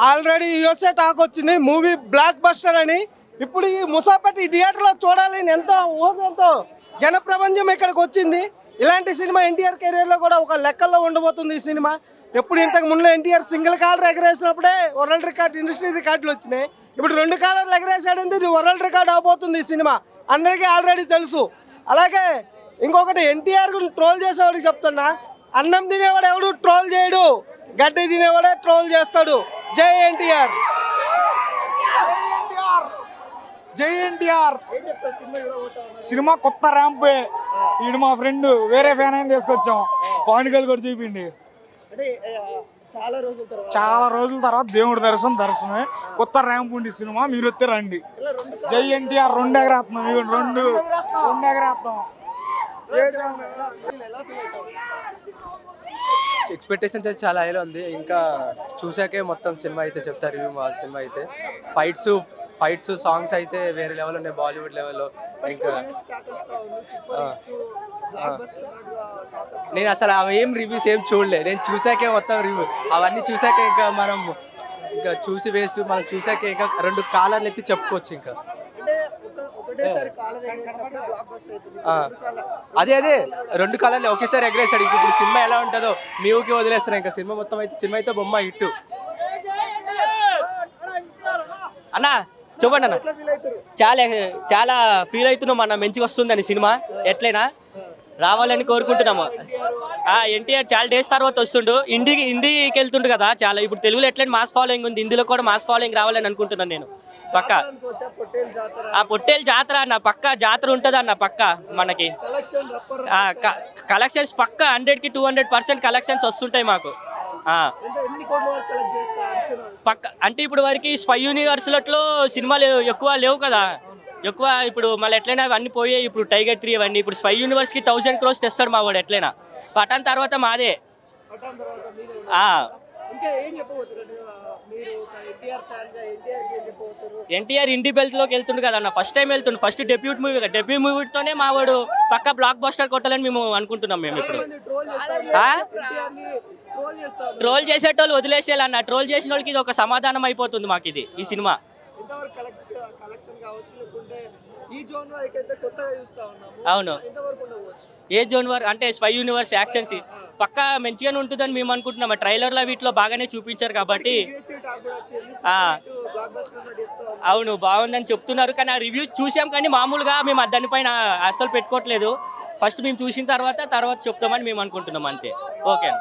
Already USA talk వచ్చింది movie block buster అని. ఇప్పుడు ఈ ముసాపేట థియేటర్లో చూడాలని ఎంతో ఊహంతో జన ప్రపంచం ఇక్కడికి వచ్చింది. ఇలాంటి సినిమా ఎన్టీఆర్ కెరీర్లో కూడా ఒక లెక్కల్లో ఉండబోతుంది ఈ సినిమా. ఎప్పుడు ఇంతకు ముందు ఎన్టీఆర్ సింగిల్ కాలర్ ఎగరేసినప్పుడే వరల్డ్ రికార్డ్, ఇండస్ట్రీ రికార్డులు వచ్చినాయి. ఇప్పుడు 2 కాలర్లు ఎగరేసాడింది, ఇది వరల్డ్ రికార్డ్ అవబోతుంది ఈ సినిమా. అందరికీ ఆల్రెడీ తెలుసు. అలాగే ఇంకొకటి, ఎన్టీఆర్ గురించి ట్రోల్ చేసేవాడికి చెప్తున్నా, అన్నం తినేవాడు ఎవడు ట్రోల్ చేయడు, గడ్డి తినేవాడే ట్రోల్ చేస్తాడు. జై ఎన్టీఆర్, జై ఎన్టీఆర్. సినిమా కొత్త ర్యాంప్. ఈడు మా ఫ్రెండ్ వేరే ఫ్యాన్ అయిన తీసుకొచ్చాం, పాయింట్ కూడా చూపిండి. చాలా రోజుల తర్వాత దేవుడి దర్శనమే. కొత్త ర్యాంప్ ఉంది సినిమా, మీరు వస్తే రండి. జై ఎన్టీఆర్. 2 ఎగరేస్తున్నాం, 2 ఎగరేస్తాం. ఎక్స్పెక్టేషన్స్ అయితే చాలా హైలో ఉంది. ఇంకా చూసాకే మొత్తం సినిమా అయితే చెప్తారు రివ్యూ. మా సినిమా అయితే ఫైట్స్ సాంగ్స్ అయితే వేరే లెవెల్ ఉన్నాయి, బాలీవుడ్ లెవెల్లో. ఇంకా నేను అసలు అవి ఏం రివ్యూస్ ఏం చూడలే, నేను చూసాకే మొత్తం రివ్యూ. అవన్నీ చూసాకే ఇంకా మనం ఇంకా చూసి వేస్ట్. మనం చూసాకే ఇంకా 2 కాలర్లు ఎత్తి చెప్పుకోవచ్చు. ఇంకా అదే 2 కాలర్లు ఒకేసారి ఎగరేస్తాడు. ఇప్పుడు సినిమా ఎలా ఉంటుందో మీ ఊరికి వదిలేస్తారు. ఇంకా సినిమా అయితే బొమ్మ హిట్. అన్న చూపండి అన్న, చాలా ఫీల్ అవుతున్నాం అన్న. మంచిగా వస్తుందని సినిమా, ఎట్లయినా రావాలని కోరుకుంటున్నాము. ఎన్టీఆర్ చాలా డేస్ తర్వాత వస్తుండు, హిందీకి వెళ్తుండు కదా చాలా. ఇప్పుడు తెలుగులో ఎట్లయినా మాస్ ఫాలోయింగ్ ఉంది, హిందీలో కూడా మాస్ ఫాలోయింగ్ రావాలని అనుకుంటున్నాను నేను. పక్క పొట్టేలు జాతర అన్న, పక్క జాతర ఉంటుంది అన్న పక్క. మనకి కలెక్షన్స్ పక్క 100కి 200% కలెక్షన్స్ వస్తుంటాయి మాకు పక్క. అంటే ఇప్పుడు వరకు స్పై యూనివర్స్లో సినిమాలు ఎక్కువ లేవు కదా, ఎక్కువ. ఇప్పుడు మళ్ళీ ఎట్లయినా అవన్నీ పోయాయి. ఇప్పుడు టైగర్ 3 అవన్నీ. ఇప్పుడు స్పై యూనివర్స్కి 1000 crores తెస్తాడు మా వాడు ఎట్లయినా. పఠాన్ తర్వాత మాదే. ఎన్టీఆర్ ఇండి బెల్ట్లోకి వెళ్తుండు కదా అన్న, ఫస్ట్ టైం వెళ్తుండు. ఫస్ట్ డెబ్యూ మూవీతోనే మా వాడు పక్క బ్లాక్ బస్టర్ కొట్టాలని మేము అనుకుంటున్నాం. మేము ఇప్పుడు ట్రోల్ చేసేటోళ్ళు వదిలేసేయాలన్న. ట్రోల్ చేసిన వాళ్ళకి ఇది ఒక సమాధానం అయిపోతుంది మాకు ఇది ఈ సినిమా. అవును, ఏ జోన్ వరకు అంటే స్పై యూనివర్స్ యాక్షన్స్ పక్కా మంచిగానే ఉంటుందని మేము అనుకుంటున్నాం. ట్రైలర్లో వీటిలో బాగానే చూపించారు కాబట్టి. అవును, బాగుందని చెప్తున్నారు. కానీ ఆ రివ్యూస్ చూసాం, కానీ మామూలుగా మేము దానిపైన అస్సలు పెట్టుకోవట్లేదు. ఫస్ట్ మేము చూసిన తర్వాత చెప్తామని మేము అనుకుంటున్నాం అంతే. ఓకే.